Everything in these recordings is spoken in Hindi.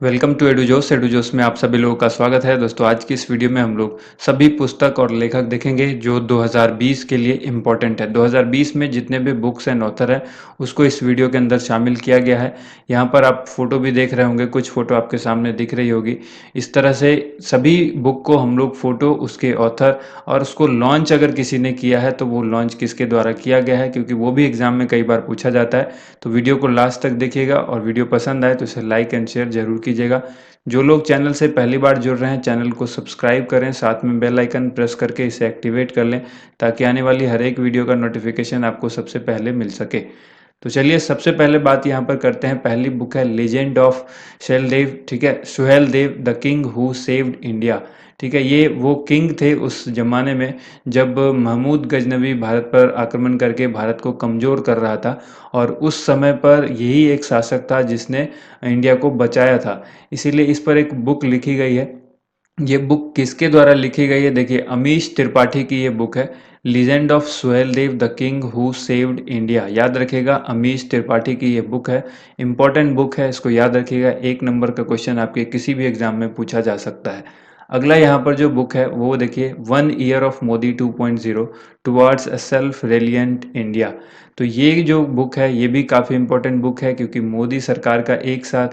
Welcome to एडुजोस। एडुजोस में आप सभी लोगों का स्वागत है। दोस्तों, आज की इस वीडियो में हम लोग सभी पुस्तक और लेखक देखेंगे जो 2020 के लिए इम्पोर्टेंट है। 2020 में जितने भी बुक्स एंड ऑथर हैं उसको इस वीडियो के अंदर शामिल किया गया है। यहाँ पर आप फोटो भी देख रहे होंगे, कुछ फोटो आपके सामने दिख रही होगी। इस तरह से सभी बुक को हम लोग फोटो, उसके ऑथर और उसको लॉन्च अगर किसी ने किया है तो वो लॉन्च किसके द्वारा किया गया है, क्योंकि वो भी एग्जाम में कई बार पूछा जाता है। तो वीडियो को लास्ट तक देखिएगा और वीडियो पसंद आए तो इसे लाइक एंड शेयर जरूर कीजिएगा। जो लोग चैनल से पहली बार जुड़ रहे हैं चैनल को सब्सक्राइब करें, साथ में बेल आइकन प्रेस करके इसे एक्टिवेट कर लें ताकि आने वाली हर एक वीडियो का नोटिफिकेशन आपको सबसे पहले मिल सके। तो चलिए सबसे पहले बात यहाँ पर करते हैं। पहली बुक है लेजेंड ऑफ शैलदेव, ठीक है, Suheldev the king who saved India. ठीक है, ये वो किंग थे उस जमाने में जब महमूद गजनवी भारत पर आक्रमण करके भारत को कमज़ोर कर रहा था, और उस समय पर यही एक शासक था जिसने इंडिया को बचाया था। इसीलिए इस पर एक बुक लिखी गई है। ये बुक किसके द्वारा लिखी गई है? देखिए, अमीश त्रिपाठी की ये बुक है, legend of Suheldev the king who saved India. याद रखिएगा, अमीश त्रिपाठी की ये बुक है, इंपॉर्टेंट बुक है, इसको याद रखिएगा। 1 नंबर का क्वेश्चन आपके किसी भी एग्जाम में पूछा जा सकता है। अगला यहाँ पर जो बुक है वो देखिए, 1 year of Modi 2.0 towards a self reliant India. तो ये जो बुक है ये भी काफ़ी इंपॉर्टेंट बुक है, क्योंकि मोदी सरकार का एक साथ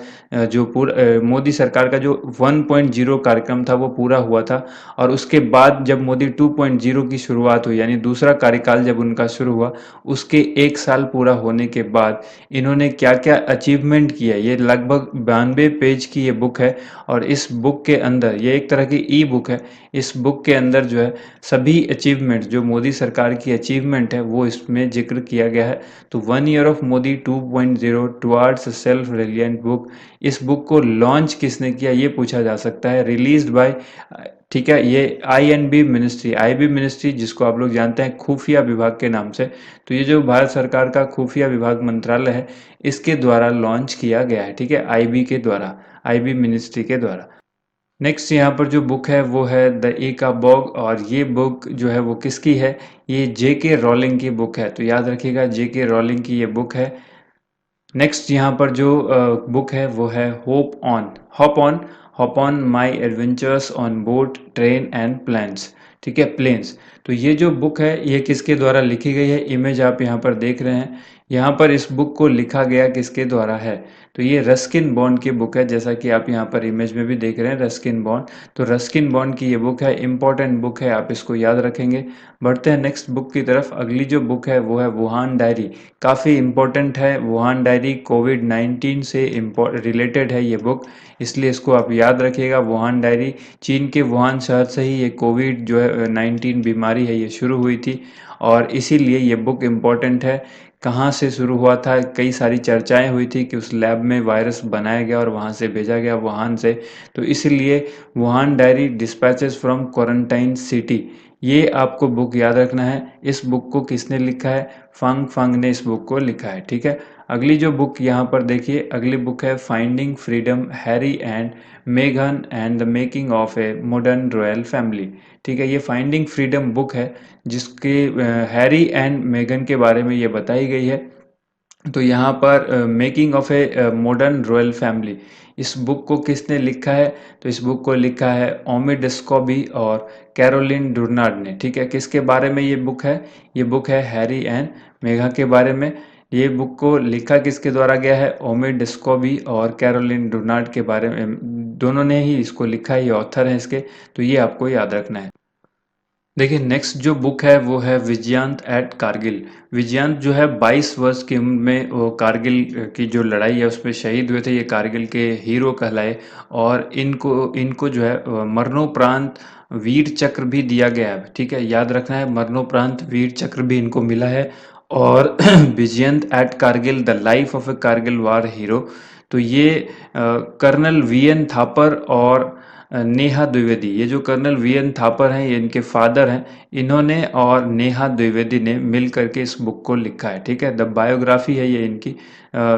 मोदी सरकार का जो 1.0 कार्यक्रम था वो पूरा हुआ था, और उसके बाद जब मोदी 2.0 की शुरुआत हुई, यानी दूसरा कार्यकाल जब उनका शुरू हुआ, उसके 1 साल पूरा होने के बाद इन्होंने क्या क्या अचीवमेंट किया, ये लगभग 92 पेज की ये बुक है। और इस बुक के अंदर, ये एक तरह की ई बुक है, इस बुक के अंदर जो है सभी अचीवमेंट, जो मोदी सरकार की अचीवमेंट है वो इसमें जिक्र किया गया है। तो 1 year of Modi 2.0 towards self reliant book, इस बुक को लॉन्च किसने किया ये पूछा जा सकता है। रिलीज्ड बाय, ठीक है, ये INB मिनिस्ट्री, IB मिनिस्ट्री जिसको आप लोग जानते हैं खुफिया विभाग के नाम से। तो ये जो भारत सरकार का खुफिया विभाग मंत्रालय है इसके द्वारा लॉन्च किया गया है, ठीक है, IB के द्वारा, IB मिनिस्ट्री के द्वारा। नेक्स्ट यहाँ पर जो बुक है वो है द एका बॉग, और ये बुक जो है वो किसकी है? ये JK रॉलिंग की बुक है। तो याद रखिएगा, JK रॉलिंग की ये बुक है। नेक्स्ट यहाँ पर जो बुक है वो है hop on my adventures on boat train and planes, ठीक है, प्लेन्स। तो ये जो बुक है ये किसके द्वारा लिखी गई है? इमेज आप यहाँ पर देख रहे हैं। यहाँ पर इस बुक को लिखा गया किसके द्वारा है? तो ये रस्किन बॉन्ड की बुक है, जैसा कि आप यहाँ पर इमेज में भी देख रहे हैं, रस्किन बॉन्ड। तो रस्किन बॉन्ड की ये बुक है, इंपॉर्टेंट बुक है, आप इसको याद रखेंगे। बढ़ते हैं नेक्स्ट बुक की तरफ। अगली जो बुक है वो है वुहान डायरी, काफ़ी इम्पोर्टेंट है वुहान डायरी, कोविड-19 से रिलेटेड है ये बुक, इसलिए इसको आप याद रखिएगा। वुहान डायरी, चीन के वुहान शहर से ही ये कोविड जो है 19 बीमारी है ये शुरू हुई थी, और इसीलिए ये बुक इम्पोर्टेंट है। कहाँ से शुरू हुआ था? कई सारी चर्चाएं हुई थी कि उस लैब में वायरस बनाया गया और वहाँ से भेजा गया, वुहान से। तो इसलिए Wuhan diary dispatches from quarantine city, ये आपको बुक याद रखना है। इस बुक को किसने लिखा है? फंग फंग ने इस बुक को लिखा है, ठीक है। अगली जो बुक यहाँ पर देखिए, अगली बुक है फाइंडिंग फ्रीडम, हैरी एंड मेघन and the making of a modern royal family, ठीक है। ये फाइंडिंग फ्रीडम बुक है जिसके हैरी एंड मेघन के बारे में ये बताई गई है। तो यहाँ पर making of a modern royal family, इस बुक को किसने लिखा है? तो इस बुक को लिखा है ओमिड स्कॉबी और कैरोलिन डुर्नार्ड ने, ठीक है। किसके बारे में ये बुक है? ये बुक है हैरी एंड मेघा के बारे में। ये बुक को लिखा किसके द्वारा गया है? ओमिड स्कॉबी और कैरोलिन डुर्नार्ड के बारे में, दोनों ने ही इसको लिखा है, ये ऑथर हैं इसके। तो ये आपको याद रखना है। देखिए, नेक्स्ट जो बुक है वो है विजयंत एट कारगिल। विजयंत जो है 22 वर्ष की उम्र में वो कारगिल की जो लड़ाई है उसमें शहीद हुए थे, ये कारगिल के हीरो कहलाए। और इनको इनको जो है मरणोपरांत वीर चक्र भी दिया गया है, ठीक है, याद रखना है, मरणोपरांत वीर चक्र भी इनको मिला है। और Vijayant at Kargil the life of a Kargil war hero. तो ये कर्नल VN थापर और नेहा द्विवेदी, ये जो कर्नल VN थापर हैं ये इनके फादर हैं, इन्होंने और नेहा द्विवेदी ने मिल करके इस बुक को लिखा है, ठीक है। द बायोग्राफी है ये इनकी,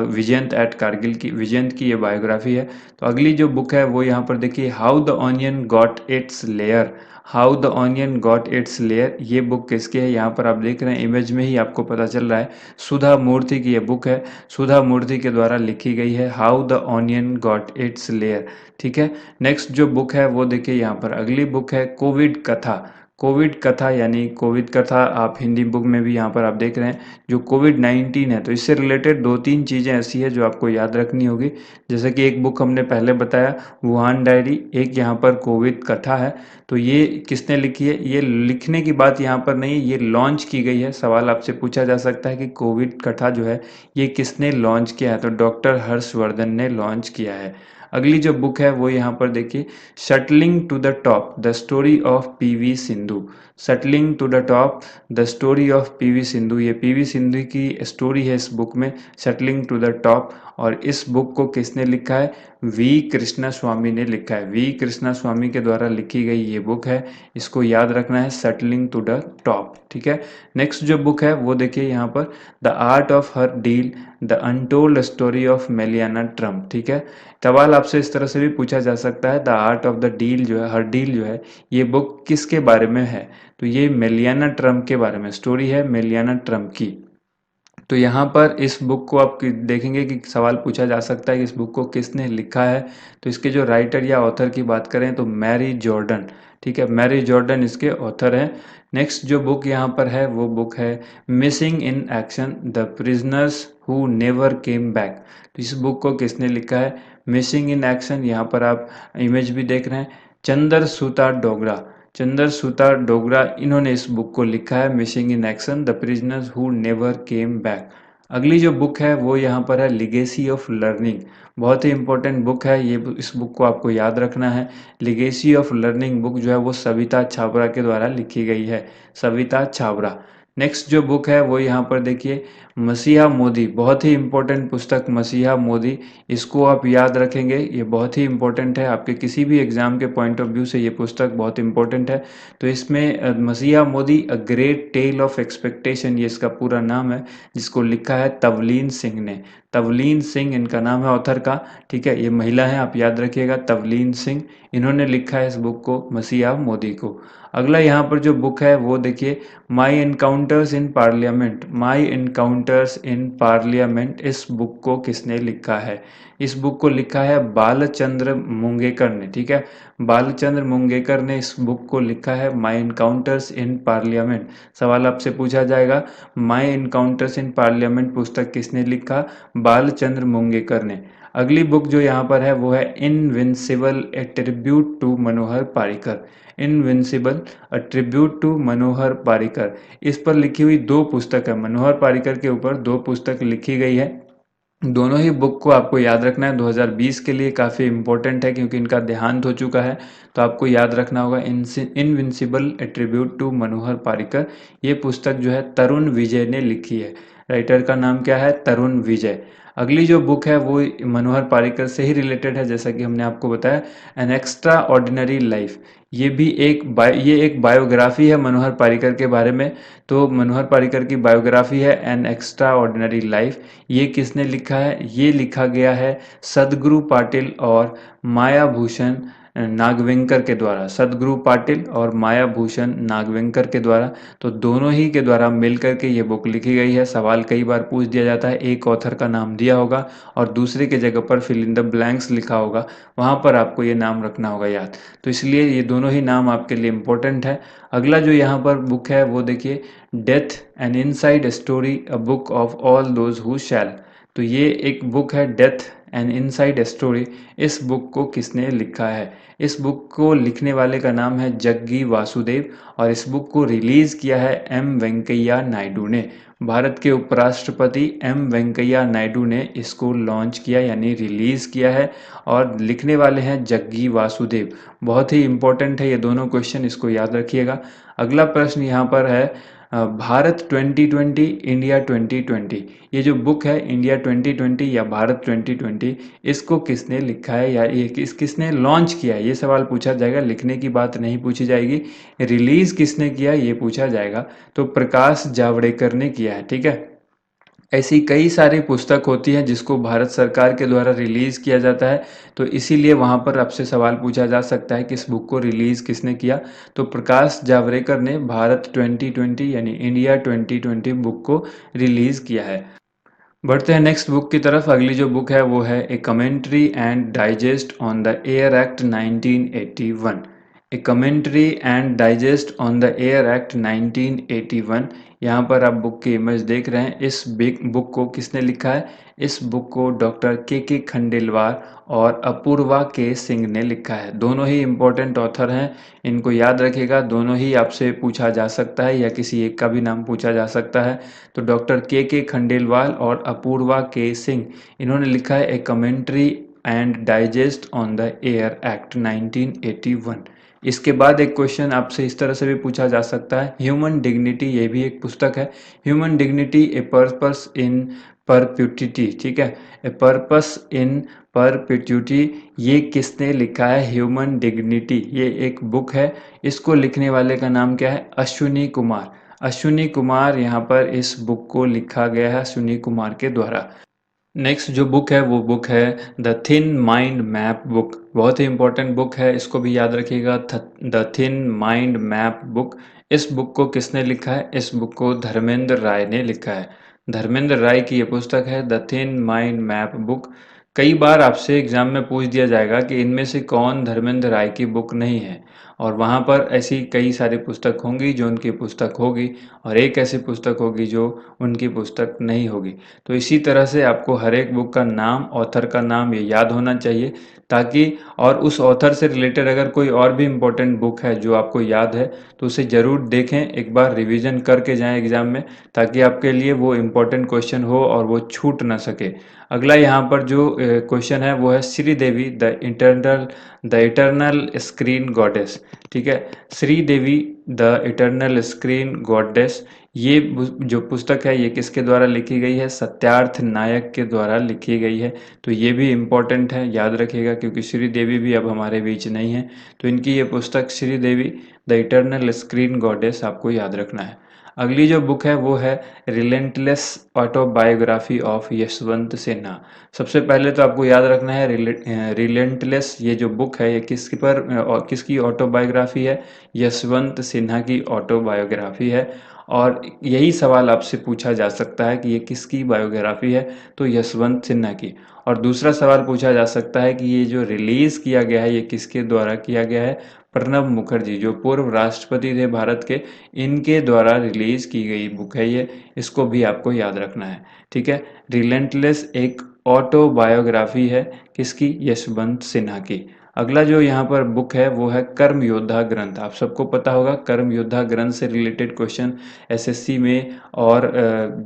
विजयंत एट कारगिल की, विजयंत की ये बायोग्राफी है। तो अगली जो बुक है वो यहाँ पर देखिए, how the onion got its layer, how the onion got its layer, ये बुक किसकी है? यहाँ पर आप देख रहे हैं इमेज में ही आपको पता चल रहा है, सुधा मूर्ति की ये बुक है। सुधा मूर्ति के द्वारा लिखी गई है how the onion got its layer. ठीक है। नेक्स्ट जो बुक है वो देखिए यहाँ पर अगली बुक है कोविड कथा। कोविड कथा यानी कोविड कथा आप हिंदी बुक में भी यहाँ पर आप देख रहे हैं, जो कोविड-19 है तो इससे रिलेटेड 2-3 चीज़ें ऐसी है जो आपको याद रखनी होगी। जैसे कि एक बुक हमने पहले बताया वुहान डायरी, एक यहाँ पर कोविड कथा है। तो ये किसने लिखी है? ये लिखने की बात यहाँ पर नहीं, ये लॉन्च की गई है। सवाल आपसे पूछा जा सकता है कि कोविड कथा जो है ये किसने लॉन्च किया है? तो डॉक्टर हर्षवर्धन ने लॉन्च किया है। अगली जो बुक है वो यहाँ पर देखिए shuttling to the top the story of PV Sindhu. Shuttling to the top the story of PV Sindhu, ये पीवी सिंधु की स्टोरी है इस बुक में, शटलिंग टू द टॉप। और इस बुक को किसने लिखा है? वी कृष्णा स्वामी ने लिखा है। वी कृष्णा स्वामी के द्वारा लिखी गई ये बुक है, इसको याद रखना है, शटलिंग टू द टॉप। ठीक है। नेक्स्ट जो बुक है वो देखिए यहाँ पर the art of her deal the untold story of Melania Trump. ठीक है। सवाल आपसे इस तरह से भी पूछा जा सकता है the art of the deal जो है, हर डील जो है, ये बुक किसके बारे में है? तो ये मेलियाना ट्रम्प के बारे में स्टोरी है, मेलियाना ट्रम्प की। तो यहाँ पर इस बुक को आप देखेंगे कि सवाल पूछा जा सकता है कि इस बुक को किसने लिखा है। तो इसके जो राइटर या ऑथर की बात करें तो मैरी जॉर्डन। ठीक है, मैरी जॉर्डन इसके ऑथर हैं। नेक्स्ट जो बुक यहाँ पर है वो बुक है missing in action the prisoners who never came back. तो इस बुक को किसने लिखा है? मिसिंग इन एक्शन, यहाँ पर आप इमेज भी देख रहे हैं, चंदर सूता डोगरा। चंदर सूता डोगरा इन्होंने इस बुक को लिखा है missing in action the prisoners who never came back. अगली जो बुक है वो यहाँ पर है लिगेसी ऑफ लर्निंग। बहुत ही इंपॉर्टेंट बुक है ये, इस बुक को आपको याद रखना है। लिगेसी ऑफ लर्निंग बुक जो है वो सविता छाबरा के द्वारा लिखी गई है, सविता छाबरा। नेक्स्ट जो बुक है वो यहाँ पर देखिए मसीहा मोदी, बहुत ही इंपॉर्टेंट पुस्तक मसीहा मोदी, इसको आप याद रखेंगे, ये बहुत ही इंपॉर्टेंट है आपके किसी भी एग्जाम के पॉइंट ऑफ व्यू से ये पुस्तक बहुत इंपॉर्टेंट है। तो इसमें मसीहा Modi a great tale of expectation, ये इसका पूरा नाम है, जिसको लिखा है तवलीन सिंह ने। तवलीन सिंह इनका नाम है ऑथर का। ठीक है, ये महिला है, आप याद रखिएगा, तवलीन सिंह, इन्होंने लिखा है इस बुक को, मसीहा मोदी को। अगला यहाँ पर जो बुक है वो देखिए my encounters in parliament. My encounters in parliament, इस बुक को किसने लिखा है? इस बुक को लिखा है बालचंद्र मुंगेकर ने। ठीक है, बालचंद्र मुंगेकर ने इस बुक को लिखा है माई एनकाउंटर्स इन पार्लियामेंट। सवाल आपसे पूछा जाएगा माई एनकाउंटर्स इन पार्लियामेंट पुस्तक किसने लिखा? बालचंद्र मुंगेकर ने। अगली बुक जो यहाँ पर है वो है invincible a tribute to Manohar Parrikar. Invincible a tribute to Manohar Parrikar, इस पर लिखी हुई दो पुस्तक है, मनोहर पारिकर के ऊपर दो पुस्तक लिखी गई है। दोनों ही बुक को आपको याद रखना है, 2020 के लिए काफ़ी इंपॉर्टेंट है क्योंकि इनका देहांत हो चुका है। तो आपको याद रखना होगा invincible a tribute to Manohar Parrikar, ये पुस्तक जो है तरुण विजय ने लिखी है। राइटर का नाम क्या है? तरुण विजय। अगली जो बुक है वो मनोहर पारिकर से ही रिलेटेड है, जैसा कि हमने आपको बताया, एन एक्स्ट्रा ऑर्डिनरी लाइफ। ये भी एक बायोग्राफी है मनोहर पारिकर के बारे में। तो मनोहर पारिकर की बायोग्राफी है एन एक्स्ट्रा ऑर्डिनरी लाइफ। ये किसने लिखा है? ये लिखा गया है सदगुरु पाटिल और मायाभूषण नागवेंकर के द्वारा। सदगुरु पाटिल और मायाभूषण नागवेंकर के द्वारा, तो दोनों ही के द्वारा मिलकर के ये बुक लिखी गई है। सवाल कई बार पूछ दिया जाता है, एक ऑथर का नाम दिया होगा और दूसरे के जगह पर फिल इन द ब्लैंक्स लिखा होगा, वहाँ पर आपको ये नाम रखना होगा याद। तो इसलिए ये दोनों ही नाम आपके लिए इम्पोर्टेंट है। अगला जो यहाँ पर बुक है वो देखिए death an inside story a book of all those who शैल। तो ये एक बुक है डेथ एन इनसाइड स्टोरी। इस बुक को किसने लिखा है? इस बुक को लिखने वाले का नाम है जग्गी वासुदेव और इस बुक को रिलीज़ किया है एम वेंकैया नायडू ने। भारत के उपराष्ट्रपति एम वेंकैया नायडू ने इसको लॉन्च किया यानी रिलीज़ किया है और लिखने वाले हैं जग्गी वासुदेव। बहुत ही इंपॉर्टेंट है ये दोनों क्वेश्चन, इसको याद रखिएगा। अगला प्रश्न यहाँ पर है भारत 2020 इंडिया 2020, ये जो बुक है इंडिया 2020 या भारत 2020, इसको किसने लिखा है या ये किसने लॉन्च किया है, ये सवाल पूछा जाएगा। लिखने की बात नहीं पूछी जाएगी, रिलीज किसने किया ये पूछा जाएगा। तो प्रकाश जावड़ेकर ने किया है। ठीक है, ऐसी कई सारी पुस्तक होती हैं जिसको भारत सरकार के द्वारा रिलीज़ किया जाता है, तो इसीलिए वहाँ पर आपसे सवाल पूछा जा सकता है कि इस बुक को रिलीज़ किसने किया? तो प्रकाश जावड़ेकर ने भारत 2020 यानी इंडिया 2020 बुक को रिलीज़ किया है। बढ़ते हैं नेक्स्ट बुक की तरफ। अगली जो बुक है वो है a commentary and digest on the air act 1981। A commentary and digest on the air act 1981। यहाँ पर आप बुक की इमेज देख रहे हैं। इस बुक को किसने लिखा है? इस बुक को डॉक्टर के खंडेलवाल और अपूर्वा के सिंह ने लिखा है। दोनों ही इम्पोर्टेंट ऑथर हैं, इनको याद रखिएगा। दोनों ही आपसे पूछा जा सकता है या किसी एक का भी नाम पूछा जा सकता है। तो डॉक्टर के खंडेलवाल और अपूर्वा के सिंह, इन्होंने लिखा है a commentary and digest on the air act 1981। इसके बाद एक क्वेश्चन आपसे इस तरह से भी पूछा जा सकता है, ह्यूमन डिग्निटी, ये भी एक पुस्तक है। Human dignity a purpose in perpetuity, ठीक है, ए पर्पस इन परपेट्यूटी, ये किसने लिखा है? ह्यूमन डिग्निटी, ये एक बुक है। इसको लिखने वाले का नाम क्या है? अश्विनी कुमार। अश्विनी कुमार, यहाँ पर इस बुक को लिखा गया है अश्विनी कुमार के द्वारा। नेक्स्ट जो बुक है वो बुक है the thin mind map book. बहुत ही इंपॉर्टेंट बुक है, इसको भी याद रखिएगा, the thin mind map book. इस बुक को किसने लिखा है? इस बुक को धर्मेंद्र राय ने लिखा है। धर्मेंद्र राय की ये पुस्तक है the thin mind map book. कई बार आपसे एग्जाम में पूछ दिया जाएगा कि इनमें से कौन धर्मेंद्र राय की बुक नहीं है, और वहाँ पर ऐसी कई सारी पुस्तक होंगी जो उनकी पुस्तक होगी, और एक ऐसी पुस्तक होगी जो उनकी पुस्तक नहीं होगी। तो इसी तरह से आपको हर एक बुक का नाम, ऑथर का नाम ये याद होना चाहिए, ताकि और उस ऑथर से रिलेटेड अगर कोई और भी इम्पोर्टेंट बुक है जो आपको याद है तो उसे ज़रूर देखें, एक बार रिवीजन करके जाएं एग्ज़ाम में, ताकि आपके लिए वो इम्पोर्टेंट क्वेश्चन हो और वो छूट ना सके। अगला यहाँ पर जो क्वेश्चन है वो है श्री देवी द इटर्नल स्क्रीन गॉडेस, ठीक है, श्री देवी द इटर्नल स्क्रीन गॉडेस। ये जो पुस्तक है ये किसके द्वारा लिखी गई है? सत्यार्थ नायक के द्वारा लिखी गई है। तो ये भी इम्पोर्टेंट है, याद रखिएगा, क्योंकि श्री देवी भी अब हमारे बीच नहीं है। तो इनकी ये पुस्तक श्री देवी द इटर्नल स्क्रीन गॉडेस आपको याद रखना है। अगली जो बुक है वो है relentless autobiography of Yashwant Sinha. सबसे पहले तो आपको याद रखना है रिलेंटलेस, ये जो बुक है ये किसकी ऑटोबायोग्राफी है? यशवंत सिन्हा की ऑटोबायोग्राफी है। और यही सवाल आपसे पूछा जा सकता है कि ये किसकी बायोग्राफी है? तो यशवंत सिन्हा की। और दूसरा सवाल पूछा जा सकता है कि ये जो रिलीज़ किया गया है ये किसके द्वारा किया गया है? प्रणब मुखर्जी, जो पूर्व राष्ट्रपति थे भारत के, इनके द्वारा रिलीज़ की गई बुक है ये। इसको भी आपको याद रखना है, ठीक है। रिलेंटलेस एक ऑटोबायोग्राफी है किसकी? यशवंत सिन्हा की। अगला जो यहाँ पर बुक है वो है कर्म योद्धा ग्रंथ। आप सबको पता होगा कर्म योद्धा ग्रंथ से रिलेटेड क्वेश्चन एसएससी में और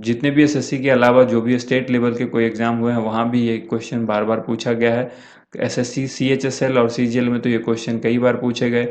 जितने भी एसएससी के अलावा जो भी स्टेट लेवल के कोई एग्जाम हुए हैं वहाँ भी ये क्वेश्चन बार बार पूछा गया है। एसएससी सीएचएसएल और सीजीएल में तो ये क्वेश्चन कई बार पूछे गए।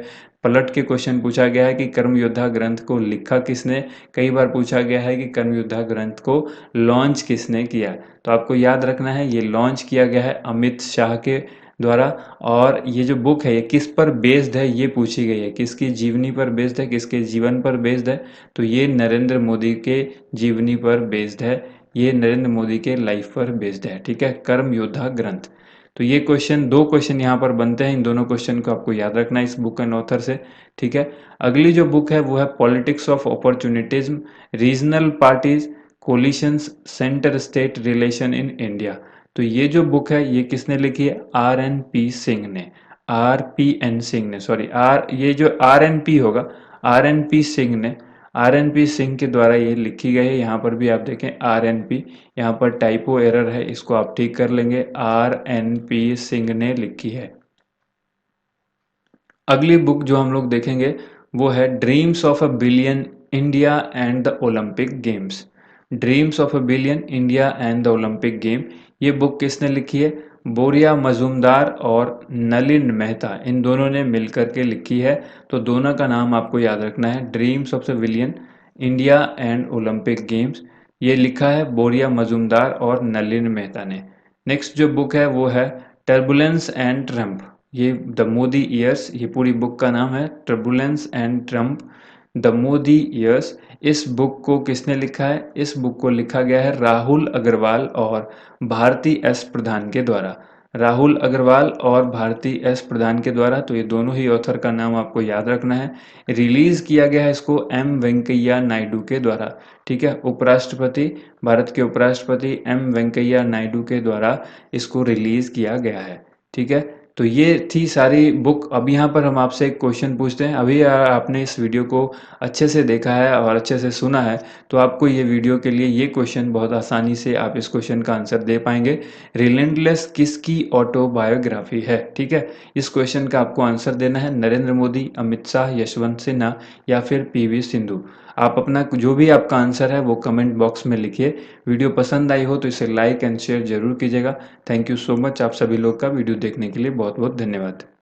पलट के क्वेश्चन पूछा गया है कि कर्म योद्धा ग्रंथ को लिखा किसने। कई बार पूछा गया है कि कर्म योद्धा ग्रंथ को लॉन्च किसने किया। तो आपको याद रखना है ये लॉन्च किया गया है अमित शाह के द्वारा। और ये जो बुक है ये किस पर बेस्ड है ये पूछी गई है, किसकी जीवनी पर बेस्ड है, किसके जीवन पर बेस्ड है? तो ये नरेंद्र मोदी के जीवनी पर बेस्ड है, ये नरेंद्र मोदी के लाइफ पर बेस्ड है, ठीक है, कर्म योद्धा ग्रंथ। तो ये दो क्वेश्चन यहाँ पर बनते हैं, इन दोनों क्वेश्चन को आपको याद रखना है इस बुक एंड ऑथर से, ठीक है। अगली जो बुक है वो है politics of opportunism, regional parties, coalitions, centre state relation in India. तो ये जो बुक है ये किसने लिखी है? RNP सिंह ने, RPN सिंह ने, सॉरी ये जो RNP होगा, RNP सिंह ने, RNP सिंह के द्वारा ये लिखी गई है। यहाँ पर भी आप देखें RNP, यहाँ पर टाइपो एरर है, इसको आप ठीक कर लेंगे। RNP सिंह ने लिखी है। अगली बुक जो हम लोग देखेंगे वो है dreams of a billion, India and the Olympic games. Dreams of a billion, India and the Olympic game. ये बुक किसने लिखी है? बोरिया मजूमदार और नलिन मेहता, इन दोनों ने मिलकर के लिखी है। तो दोनों का नाम आपको याद रखना है, dreams of the billion, India and Olympic games. ये लिखा है बोरिया मजूमदार और नलिन मेहता ने। नेक्स्ट जो बुक है वो है टर्बुलेंस एंड ट्रम्प, ये द मोदी ईयर्स, ये पूरी बुक का नाम है turbulence and Trump, the Modi years. इस बुक को किसने लिखा है? इस बुक को लिखा गया है राहुल अग्रवाल और भारती एस प्रधान के द्वारा। राहुल अग्रवाल और भारती एस प्रधान के द्वारा, तो ये दोनों ही ऑथर का नाम आपको याद रखना है। रिलीज किया गया है इसको एम वेंकैया नायडू के द्वारा। ठीक है, उपराष्ट्रपति, भारत के उपराष्ट्रपति एम वेंकैया नायडू के द्वारा इसको रिलीज किया गया है। ठीक है, तो ये थी सारी बुक। अब यहाँ पर हम आपसे एक क्वेश्चन पूछते हैं। अभी आपने इस वीडियो को अच्छे से देखा है और अच्छे से सुना है, तो आपको ये वीडियो के लिए ये क्वेश्चन बहुत आसानी से आप इस क्वेश्चन का आंसर दे पाएंगे। रिलेंटलेस किसकी ऑटोबायोग्राफी है? ठीक है, इस क्वेश्चन का आपको आंसर देना है नरेंद्र मोदी, अमित शाह, यशवंत सिन्हा या फिर पीवी सिंधु। आप अपना जो भी आपका आंसर है वो कमेंट बॉक्स में लिखिए। वीडियो पसंद आई हो तो इसे लाइक एंड शेयर जरूर कीजिएगा। Thank you so much. आप सभी लोग का वीडियो देखने के लिए बहुत बहुत धन्यवाद।